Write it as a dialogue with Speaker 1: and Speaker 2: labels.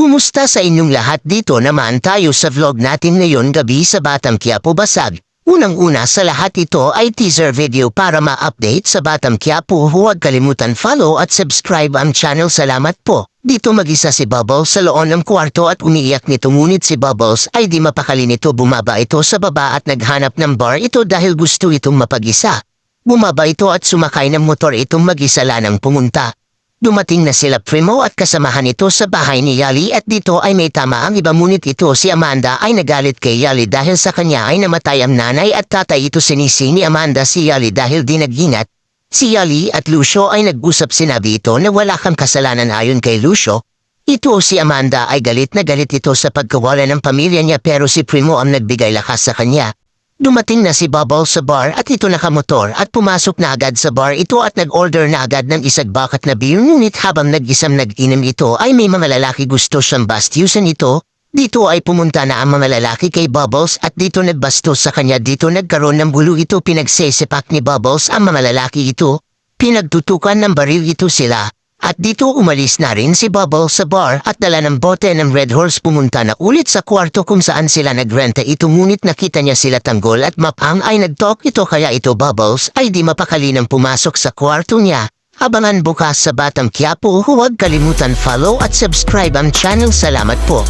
Speaker 1: Kumusta sa inyong lahat? Dito naman tayo sa vlog natin ngayon gabi sa Batang Quiapo Basag. Unang-una sa lahat ito ay teaser video para ma-update sa Batang Quiapo. Huwag kalimutan follow at subscribe ang channel. Salamat po. Dito mag-isa si Bubbles sa loob ng kwarto at umiiyak nito, ngunit si Bubbles ay di mapakali nito. Bumaba ito sa baba at naghanap ng bar ito dahil gusto itong mapag-isa. Bumaba ito at sumakay ng motor itong mag-isa lanang pumunta. Dumating na sila Primo at kasamahan ito sa bahay ni Yali at dito ay may tama ang iba, ngunit ito si Amanda ay nagalit kay Yali dahil sa kanya ay namatay ang nanay at tatay. Ito sinisi ni Amanda si Yali dahil di nag-ingat. Si Yali at Lucio ay nag-usap, sinabi ito na wala kang kasalanan ayon kay Lucio. Ito si Amanda ay galit na galit ito sa pagkawala ng pamilya niya, pero si Primo ang nagbigay lakas sa kanya. Dumating na si Bubbles sa bar at ito nakamotor at pumasok na agad sa bar ito at nag-order na agad ng isang bucket na beer, ngunit habang nag-isang nag-inom ito ay may mga lalaki gusto siyang bastyusan ito. Dito ay pumunta na ang mga lalaki kay Bubbles at dito nagbastos sa kanya. Dito nagkaroon ng gulo ito, pinagsesepak ni Bubbles ang mga lalaki ito. Pinagtutukan ng baril ito sila. At dito umalis na rin si Bubbles sa bar at dala ng bote ng Red Horse. Pumunta na ulit sa kwarto kung saan sila nagrenta ito, ngunit nakita niya sila tanggol at mapang ay nag-talk ito, kaya ito Bubbles ay di mapakali nang pumasok sa kwarto niya. Abangan bukas sa Batang Quiapo. Huwag kalimutan follow at subscribe ang channel. Salamat po.